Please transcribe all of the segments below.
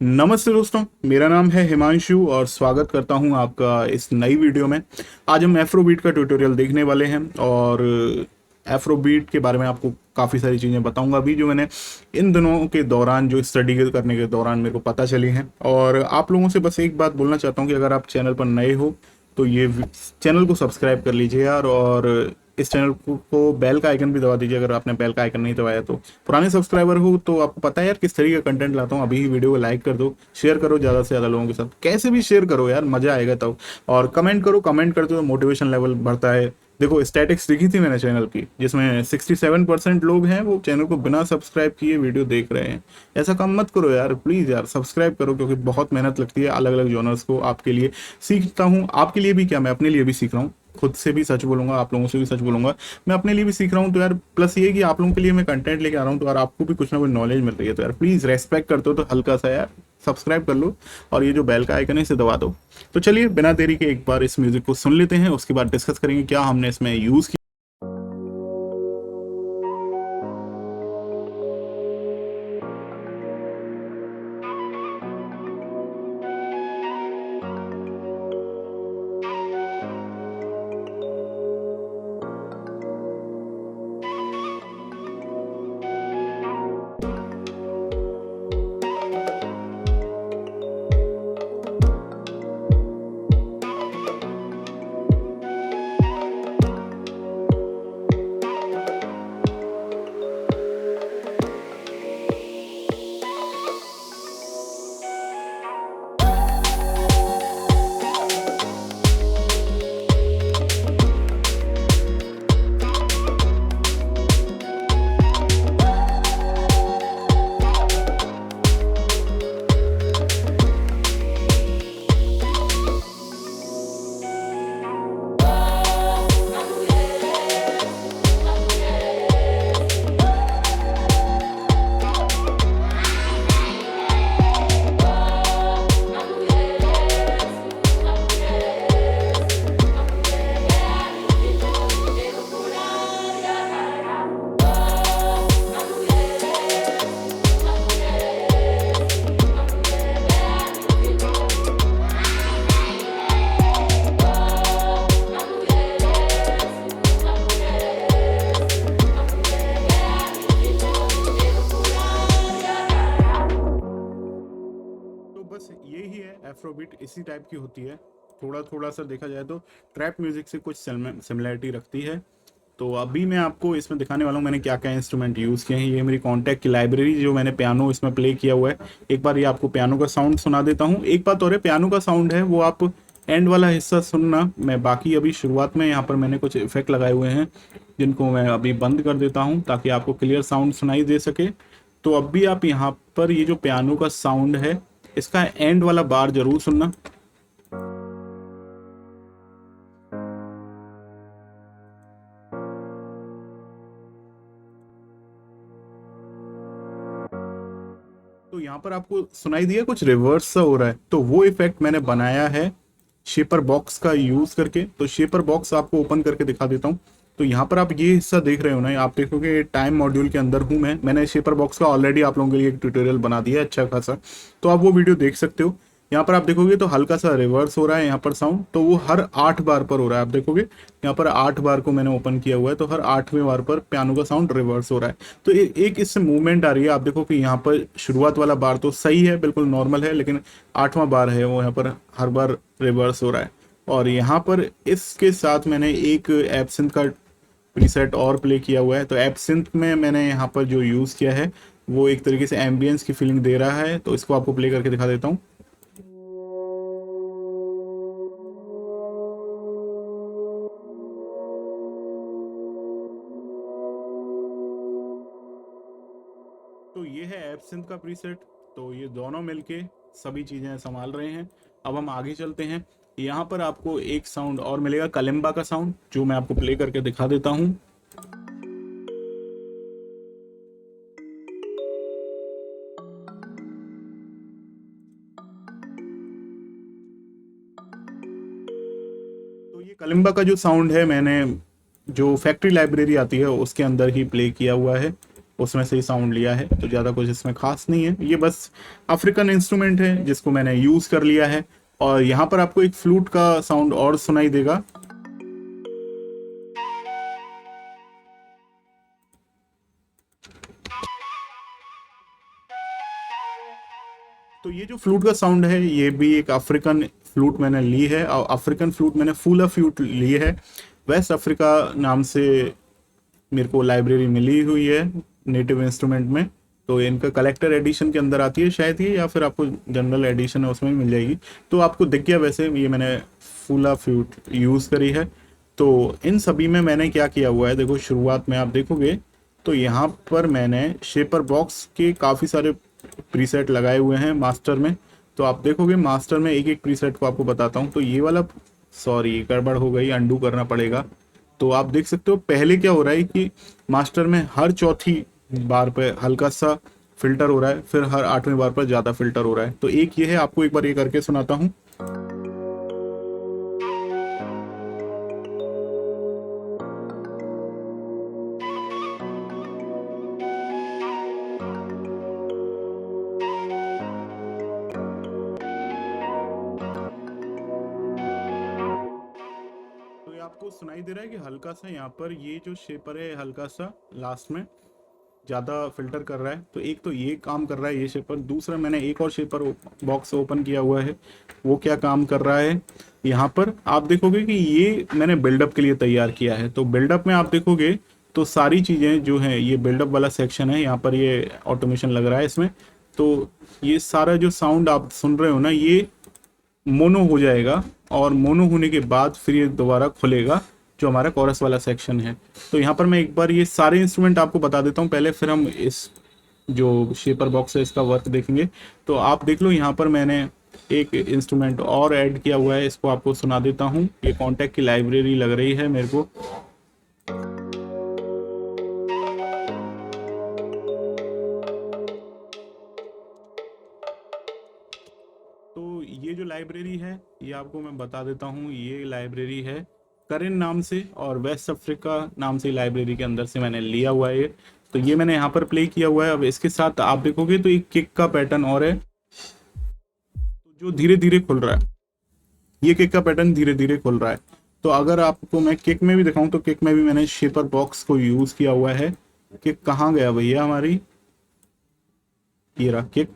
नमस्ते दोस्तों, मेरा नाम है हिमांशु और स्वागत करता हूं आपका इस नई वीडियो में। आज हम एफ्रोबीट का ट्यूटोरियल देखने वाले हैं और एफ्रोबीट के बारे में आपको काफ़ी सारी चीज़ें बताऊंगा अभी जो मैंने इन दिनों के दौरान जो स्टडी करने के दौरान मेरे को पता चली हैं। और आप लोगों से बस एक बात बोलना चाहता हूं कि अगर आप चैनल पर नए हो तो ये चैनल को सब्सक्राइब कर लीजिए यार, और इस चैनल को बेल का आइकन भी दबा दीजिए अगर आपने बेल का आइकन नहीं दबाया तो। पुराने सब्सक्राइबर हो तो आपको पता है यार किस तरीके का कंटेंट लाता हूँ। अभी ही वीडियो को लाइक कर दो, शेयर करो ज़्यादा से ज़्यादा लोगों के साथ, कैसे भी शेयर करो यार, मज़ा आएगा तब। और कमेंट करो, कमेंट करते हो तो मोटिवेशन लेवल बढ़ता है। देखो स्टैटिक्स दिखी थी मैंने चैनल की, जिसमें 67% लोग हैं वो चैनल को बिना सब्सक्राइब किए वीडियो देख रहे हैं। ऐसा काम मत करो यार, प्लीज़ यार सब्सक्राइब करो, क्योंकि बहुत मेहनत लगती है अलग अलग जॉनर्स को आपके लिए सीखता हूँ। आपके लिए भी क्या, मैं अपने लिए भी सीख रहा हूँ। खुद से भी सच बोलूंगा, आप लोगों से भी सच बोलूंगा, मैं अपने लिए भी सीख रहा हूँ। तो यार प्लस ये कि आप लोगों के लिए मैं कंटेंट लेके आ रहा हूँ, तो यार आपको भी कुछ ना कुछ नॉलेज मिल रही है। तो यार प्लीज़ रेस्पेक्ट करते हो तो हल्का सा यार सब्सक्राइब कर लो, और ये जो बेल का आइकन है इसे दबा दो। तो चलिए बिना देरी के एक बार इस म्यूजिक को सुन लेते हैं, उसके बाद डिस्कस करेंगे क्या हमने इसमें यूज़ किया। तो बस यही है, एफ्रोबीट इसी टाइप की होती है। थोड़ा थोड़ा सा देखा जाए तो ट्रैप म्यूजिक से कुछ सिमिलैरिटी रखती है। तो अभी मैं आपको इसमें दिखाने वाला हूँ मैंने क्या क्या इंस्ट्रूमेंट यूज़ किए हैं। ये मेरी कॉन्टैक्ट की लाइब्रेरी, जो मैंने पियानो इसमें प्ले किया हुआ है। एक बार ये आपको पियानो का साउंड सुना देता हूँ। एक बात और है, पियानो का साउंड है वो आप एंड वाला हिस्सा सुनना, मैं बाकी अभी शुरुआत में यहाँ पर मैंने कुछ इफेक्ट लगाए हुए हैं जिनको मैं अभी बंद कर देता हूँ ताकि आपको क्लियर साउंड सुनाई दे सके। तो अब भी आप यहाँ पर ये जो पियानो का साउंड है इसका एंड वाला बार जरूर सुनना। तो यहाँ पर आपको सुनाई दिया कुछ रिवर्स सा हो रहा है, तो वो इफेक्ट मैंने बनाया है शेपर बॉक्स का यूज करके। तो शेपर बॉक्स आपको ओपन करके दिखा देता हूँ। तो यहाँ पर आप ये हिस्सा देख रहे हो ना, आप देखोगे टाइम मॉड्यूल के अंदर हूँ मैंने शेपर बॉक्स का ऑलरेडी आप लोगों के लिए एक ट्यूटोरियल बना दिया है अच्छा खासा, तो आप वो वीडियो देख सकते हो। यहाँ पर आप देखोगे तो हल्का सा रिवर्स हो रहा है यहाँ पर साउंड, तो वो हर 8 बार पर हो रहा है। आप देखोगे यहाँ पर 8 बार को मैंने ओपन किया हुआ है, तो हर 8वें बार पर पियानो का साउंड रिवर्स हो रहा है। तो एक इससे मूवमेंट आ रही है। आप देखो कि यहाँ पर शुरुआत वाला बार तो सही है, बिल्कुल नॉर्मल है, लेकिन 8वां बार है वो यहाँ पर हर बार रिवर्स हो रहा है। और यहाँ पर इसके साथ मैंने एक एब्सिंथ का प्रीसेट और प्ले किया हुआ है। तो एब्सिंथ में मैंने यहाँ पर जो यूज़ किया है वो एक तरीके से एम्बियंस की फीलिंग दे रहा है, तो इसको आपको प्ले करके दिखा देता हूँ। तो ये है एब्सिंथ का प्रीसेट। तो ये दोनों मिलके सभी चीज़ें संभाल रहे हैं। अब हम आगे चलते हैं। यहाँ पर आपको एक साउंड और मिलेगा, कलिम्बा का साउंड, जो मैं आपको प्ले करके दिखा देता हूँ। तो ये कलिम्बा का जो साउंड है मैंने जो फैक्ट्री लाइब्रेरी आती है उसके अंदर ही प्ले किया हुआ है। उसमें से ही साउंड लिया है, तो ज़्यादा कुछ इसमें खास नहीं है। ये बस अफ्रीकन इंस्ट्रूमेंट है जिसको मैंने यूज़ कर लिया है। और यहाँ पर आपको एक फ्लूट का साउंड और सुनाई देगा। तो ये जो फ्लूट का साउंड है ये भी एक अफ्रीकन फ्लूट मैंने ली है, और अफ्रीकन फ्लूट मैंने फूला फ्लूट ली है। वेस्ट अफ्रीका नाम से मेरे को लाइब्रेरी मिली हुई है नेटिव इंस्ट्रूमेंट में। तो इनका कलेक्टर एडिशन के अंदर आती है शायद ये, या फिर आपको जनरल एडिशन है उसमें मिल जाएगी। तो आपको दिख गया, वैसे ये मैंने फूला फ्लूट यूज़ करी है। तो इन सभी में मैंने क्या किया हुआ है, देखो शुरुआत में आप देखोगे तो यहाँ पर मैंने शेपर बॉक्स के काफ़ी सारे प्रीसेट लगाए हुए हैं मास्टर में। तो आप देखोगे मास्टर में एक एक प्रीसेट को आपको बताता हूँ। तो ये वाला, सॉरी गड़बड़ हो गई, अंडू करना पड़ेगा। तो आप देख सकते हो पहले क्या हो रहा है कि मास्टर में हर चौथी बार पे हल्का सा फिल्टर हो रहा है, फिर हर आठवीं बार पर ज़्यादा फिल्टर हो रहा है। तो एक ये है, आपको एक बार ये करके सुनाता हूँ। तो ये आपको सुनाई दे रहा है कि हल्का सा यहाँ पर ये जो शेपर है हल्का सा लास्ट में ज़्यादा फिल्टर कर रहा है। तो एक तो ये काम कर रहा है ये शेपर। दूसरा मैंने एक और शेपर बॉक्स ओपन किया हुआ है, वो क्या काम कर रहा है, यहाँ पर आप देखोगे कि ये मैंने बिल्डअप के लिए तैयार किया है। तो बिल्डअप में आप देखोगे तो सारी चीज़ें जो हैं, ये बिल्डअप वाला सेक्शन है, यहाँ पर ये ऑटोमेशन लग रहा है इसमें। तो ये सारा जो साउंड आप सुन रहे हो ना, ये मोनो हो जाएगा, और मोनो होने के बाद फिर ये दोबारा खुलेगा जो हमारा कोरस वाला सेक्शन है। तो यहाँ पर मैं एक बार ये सारे इंस्ट्रूमेंट आपको बता देता हूँ पहले, फिर हम इस जो शेपर बॉक्स है इसका वर्क देखेंगे। तो आप देख लो यहाँ पर मैंने एक इंस्ट्रूमेंट और ऐड किया हुआ है, इसको आपको सुना देता हूँ। ये कॉन्टैक्ट की लाइब्रेरी लग रही है मेरे को। तो ये जो लाइब्रेरी है ये आपको मैं बता देता हूँ, ये लाइब्रेरी है करेन नाम से, और वेस्ट अफ्रीका नाम से लाइब्रेरी के अंदर से मैंने लिया हुआ है ये। तो ये मैंने यहाँ पर प्ले किया हुआ है। अब इसके साथ आप देखोगे तो एक किक का पैटर्न और है, तो जो धीरे धीरे खुल रहा है, ये किक का पैटर्न धीरे धीरे खुल रहा है। तो अगर आपको मैं किक में भी दिखाऊं तो किक में भी मैंने शेपर बॉक्स को यूज किया हुआ है। किक कहाँ गया भैया हमारी, ये रहा किक।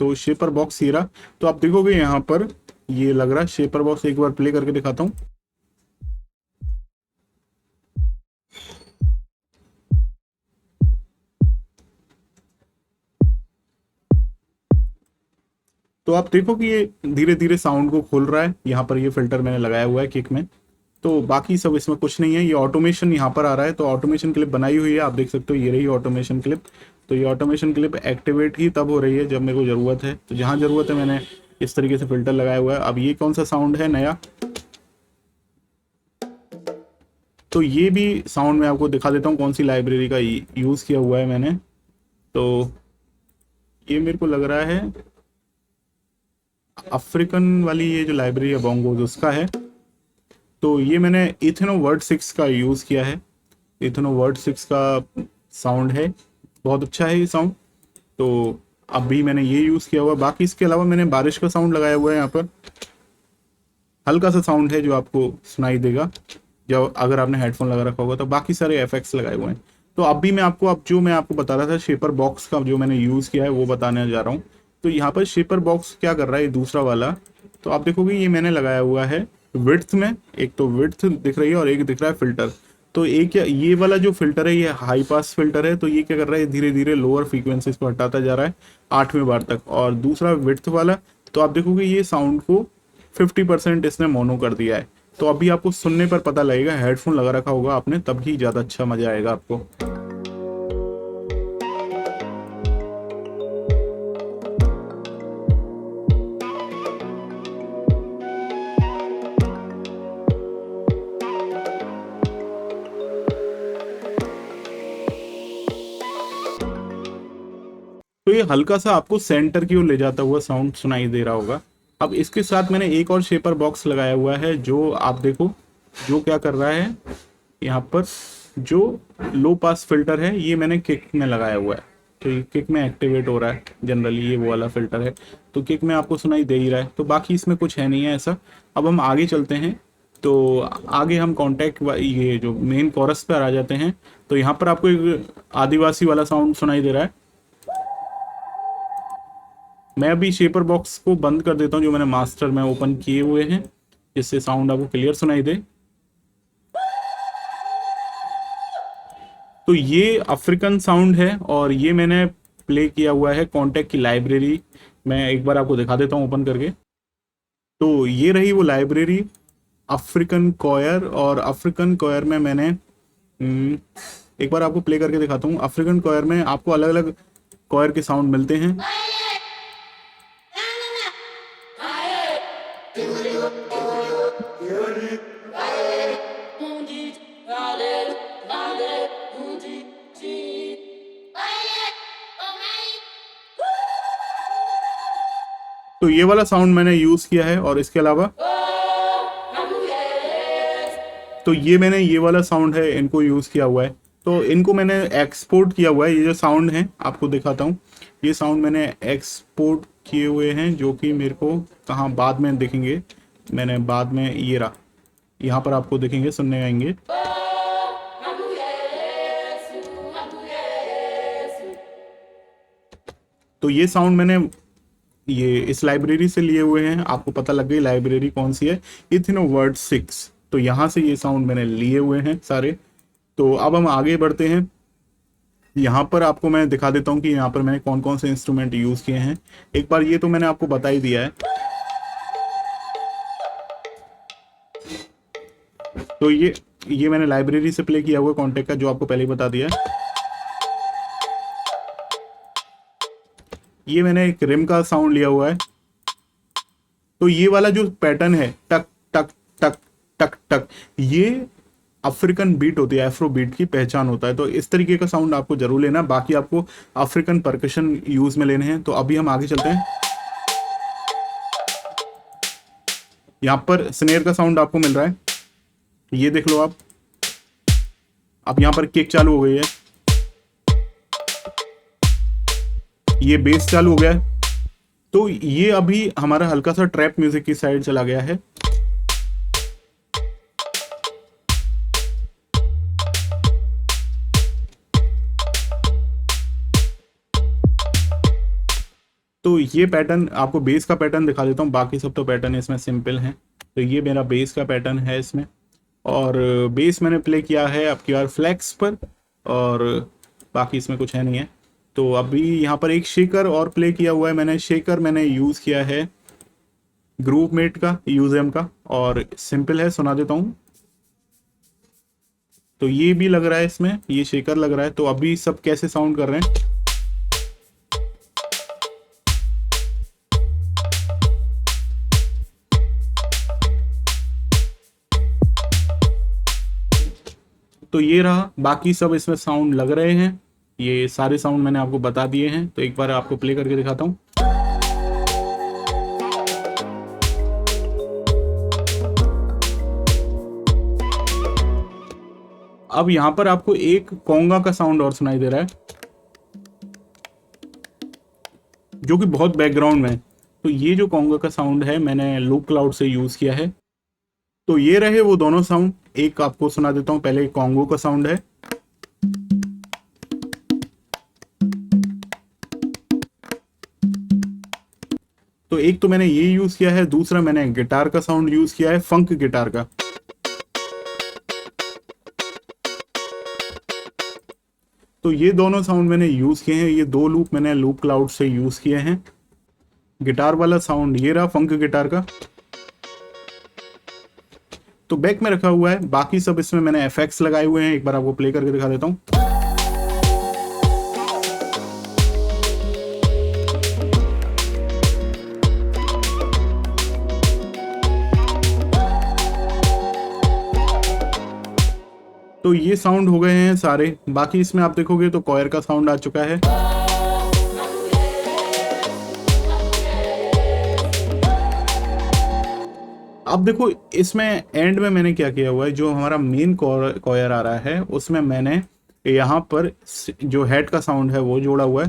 तो शेपर बॉक्स ये रहा। तो आप देखोगे यहाँ पर ये लग रहा है शेपर बॉक्स, एक बार प्ले करके दिखाता हूँ। तो आप देखो कि ये धीरे धीरे साउंड को खोल रहा है। यहाँ पर ये फिल्टर मैंने लगाया हुआ है किक में। तो बाकी सब इसमें कुछ नहीं है। ये ऑटोमेशन यहाँ पर आ रहा है, तो ऑटोमेशन क्लिप बनाई हुई है, आप देख सकते हो ये रही ऑटोमेशन क्लिप। तो ये ऑटोमेशन क्लिप एक्टिवेट ही तब हो रही है जब मेरे को ज़रूरत है। तो जहाँ ज़रूरत है मैंने इस तरीके से फिल्टर लगाया हुआ है। अब ये कौन सा साउंड है नया, तो ये भी साउंड मैं आपको दिखा देता हूँ कौन सी लाइब्रेरी का यूज़ किया हुआ है मैंने। तो ये मेरे को लग रहा है अफ्रीकन वाली ये जो लाइब्रेरी है बोंगोज उसका है। तो ये मैंने इथेनो वर्ड 6 का यूज़ किया है। इथेनो वर्ड 6 का साउंड है, बहुत अच्छा है ये साउंड। तो अभी मैंने ये यूज़ किया हुआ। बाकी इसके अलावा मैंने बारिश का साउंड लगाया हुआ है यहाँ पर, हल्का सा साउंड है जो आपको सुनाई देगा जब अगर आपने हेडफोन लगा रखा होगा। तो बाकी सारे एफेक्ट्स लगाए हुए हैं। तो अभी मैं आपको, अब जो मैं आपको बता रहा था शेपर बॉक्स का जो मैंने यूज़ किया है वो बताने जा रहा हूँ। तो यहाँ पर शेपर बॉक्स क्या कर रहा है, ये दूसरा वाला, तो आप देखोगे ये मैंने लगाया हुआ है विड्थ में। एक तो विड्थ दिख रही है और एक दिख रहा है फिल्टर। तो एक ये वाला जो फिल्टर है ये हाई पास फिल्टर है, तो ये क्या कर रहा है, धीरे धीरे लोअर फ्रीक्वेंसीज को हटाता जा रहा है आठवीं बार तक। और दूसरा विड्थ वाला, तो आप देखोगे ये साउंड को 50% इसने मोनो कर दिया है। तो अभी आपको सुनने पर पता लगेगा, हेडफोन लगा रखा होगा आपने तब ही ज़्यादा अच्छा मज़ा आएगा आपको। तो ये हल्का सा आपको सेंटर की ओर ले जाता हुआ साउंड सुनाई दे रहा होगा। अब इसके साथ मैंने एक और शेपर बॉक्स लगाया हुआ है, जो आप देखो जो क्या कर रहा है यहाँ पर, जो लो पास फिल्टर है ये मैंने किक में लगाया हुआ है, तो ये किक में एक्टिवेट हो रहा है जनरली, ये वो वाला फिल्टर है, तो किक में आपको सुनाई दे ही रहा है। तो बाकी इसमें कुछ है नहीं है ऐसा। अब हम आगे चलते हैं, तो आगे हम कॉन्टैक्ट ये जो मेन कोरस पर आ जाते हैं। तो यहाँ पर आपको एक आदिवासी वाला साउंड सुनाई दे रहा है। मैं अभी शेपर बॉक्स को बंद कर देता हूँ जो मैंने मास्टर में ओपन किए हुए हैं, जिससे साउंड आपको क्लियर सुनाई दे। तो ये अफ्रीकन साउंड है और ये मैंने प्ले किया हुआ है कॉन्टैक्ट की लाइब्रेरी। मैं एक बार आपको दिखा देता हूँ ओपन करके। तो ये रही वो लाइब्रेरी अफ्रीकन कॉयर, और अफ्रीकन कॉयर में मैंने एक बार आपको प्ले करके दिखाता हूँ। अफ्रीकन कॉयर में आपको अलग अलग कॉयर के साउंड मिलते हैं। तो ये वाला साउंड मैंने यूज किया है, और इसके अलावा तो ये मैंने ये वाला साउंड है इनको यूज किया हुआ है। तो इनको मैंने एक्सपोर्ट किया हुआ है। ये जो साउंड है आपको दिखाता हूँ, ये साउंड मैंने एक्सपोर्ट किए हुए हैं, जो कि मेरे को कहाँ बाद में दिखेंगे। मैंने बाद में ये रहा, यहाँ पर आपको दिखेंगे, सुनने आएंगे। तो ये साउंड मैंने ये इस लाइब्रेरी से लिए हुए हैं। आपको पता लग गई लाइब्रेरी कौन सी है, इथनोवर्ड 6। तो यहाँ से ये साउंड मैंने लिए हुए हैं सारे। तो अब हम आगे बढ़ते हैं। यहाँ पर आपको मैं दिखा देता हूँ कि यहाँ पर मैंने कौन कौन से इंस्ट्रूमेंट यूज किए हैं। एक बार ये तो मैंने आपको बता ही दिया है। तो ये मैंने लाइब्रेरी से प्ले किया हुआ कॉन्टैक्ट का, जो आपको पहले ही बता दिया है। ये मैंने एक रिम का साउंड लिया हुआ है। तो ये वाला जो पैटर्न है टक टक टक टक टक, ये अफ्रीकन बीट होती है, एफ्रो बीट की पहचान होता है। तो इस तरीके का साउंड आपको जरूर लेना। बाकी आपको अफ्रीकन परकशन यूज में लेने हैं। तो अभी हम आगे चलते हैं। यहाँ पर स्नेयर का साउंड आपको मिल रहा है, ये देख लो आप। अब यहाँ पर किक चालू हो गई है, ये बेस चालू हो गया है। तो ये अभी हमारा हल्का सा ट्रैप म्यूजिक की साइड चला गया है। तो ये पैटर्न आपको बेस का पैटर्न दिखा देता हूँ, बाकी सब तो पैटर्न इसमें सिंपल हैं। तो ये मेरा बेस का पैटर्न है इसमें, और बेस मैंने प्ले किया है आपकी बार फ्लैक्स पर, और बाकी इसमें कुछ है नहीं है। तो अभी यहाँ पर एक शेकर और प्ले किया हुआ है मैंने। शेकर मैंने यूज़ किया है ग्रूवमेट का, यूजेम का, और सिंपल है, सुना देता हूँ। तो ये भी लग रहा है इसमें, ये शेकर लग रहा है। तो अभी सब कैसे साउंड कर रहे हैं। तो ये रहा, बाकी सब इसमें साउंड लग रहे हैं। ये सारे साउंड मैंने आपको बता दिए हैं। तो एक बार आपको प्ले करके दिखाता हूँ। अब यहां पर आपको एक कोंगा का साउंड और सुनाई दे रहा है, जो कि बहुत बैकग्राउंड में है। तो ये जो कोंगा का साउंड है मैंने लूप क्लाउड से यूज किया है। तो ये रहे वो दोनों साउंड। एक आपको सुना देता हूं, पहले कॉन्गो का साउंड है। तो एक तो मैंने ये यूज किया है, दूसरा मैंने गिटार का साउंड यूज किया है, फंक गिटार का। तो ये दोनों साउंड मैंने यूज किए हैं। ये दो लूप मैंने लूप क्लाउड से यूज किए हैं। गिटार वाला साउंड ये रहा फंक गिटार का, तो बैक में रखा हुआ है। बाकी सब इसमें मैंने एफेक्ट्स लगाए हुए हैं, एक बार आपको प्ले करके दिखा देता हूं। तो ये साउंड हो गए हैं सारे। बाकी इसमें आप देखोगे तो कॉयर का साउंड आ चुका है। अब देखो इसमें एंड में मैंने क्या किया हुआ है, जो हमारा मेन कॉयर आ रहा है उसमें मैंने यहाँ पर जो हेड का साउंड है वो जोड़ा हुआ है।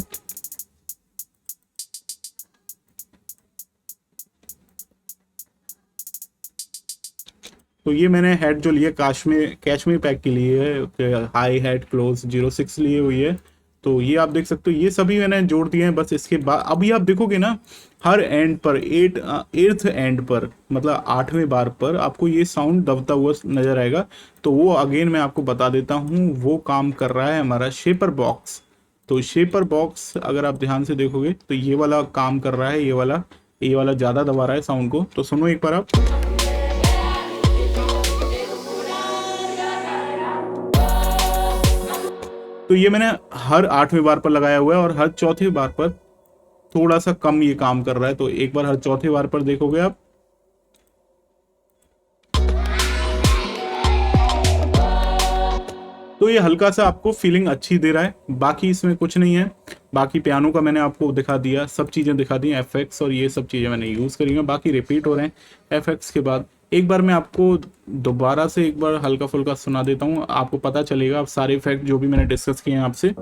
तो ये मैंने हेड जो लिए कैशमी पैक के लिए है, हाई हेड क्लोज 06 लिए हुई है। तो ये आप देख सकते हो, ये सभी मैंने जोड़ दिए हैं। बस इसके बाद अभी आप देखोगे ना, हर एंड पर एट्थ एंड पर, मतलब 8वें बार पर आपको ये साउंड दबता हुआ नजर आएगा। तो वो अगेन मैं आपको बता देता हूँ, वो काम कर रहा है हमारा शेपर बॉक्स। तो शेपर बॉक्स अगर आप ध्यान से देखोगे तो ये वाला काम कर रहा है, ये वाला ज़्यादा दबा रहा है साउंड को। तो सुनो एक बार आप। तो ये मैंने हर 8वें बार पर लगाया हुआ है, और हर चौथे बार पर थोड़ा सा कम ये काम कर रहा है। तो एक बार हर चौथे बार पर देखोगे आप। तो ये हल्का सा आपको फीलिंग अच्छी दे रहा है, बाकी इसमें कुछ नहीं है। बाकी पियानो का मैंने आपको दिखा दिया, सब चीज़ें दिखा दी, एफएक्स और ये सब चीज़ें मैंने यूज़ करी हैं, बाकी रिपीट हो रहे हैं एफएक्स के बाद। एक बार मैं आपको दोबारा से एक बार हल्का फुल्का सुना देता हूँ, आपको पता चलेगा आप सारे इफेक्ट जो भी मैंने डिस्कस किए हैं आपसे।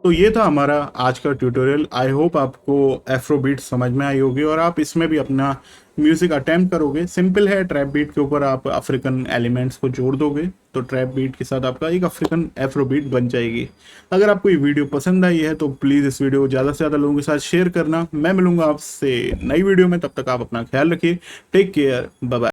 तो ये था हमारा आज का ट्यूटोरियल। आई होप आपको एफ्रोबीट समझ में आई होगी और आप इसमें भी अपना म्यूजिक अटेम्प्ट करोगे। सिंपल है, ट्रैप बीट के ऊपर आप अफ्रीकन एलिमेंट्स को जोड़ दोगे तो ट्रैप बीट के साथ आपका एक अफ्रीकन एफ्रोबीट बन जाएगी। अगर आपको ये वीडियो पसंद आई है तो प्लीज़ इस वीडियो को ज़्यादा से ज़्यादा लोगों के साथ शेयर करना। मैं मिलूंगा आपसे नई वीडियो में, तब तक आप अपना ख्याल रखिए। Take care, bye bye.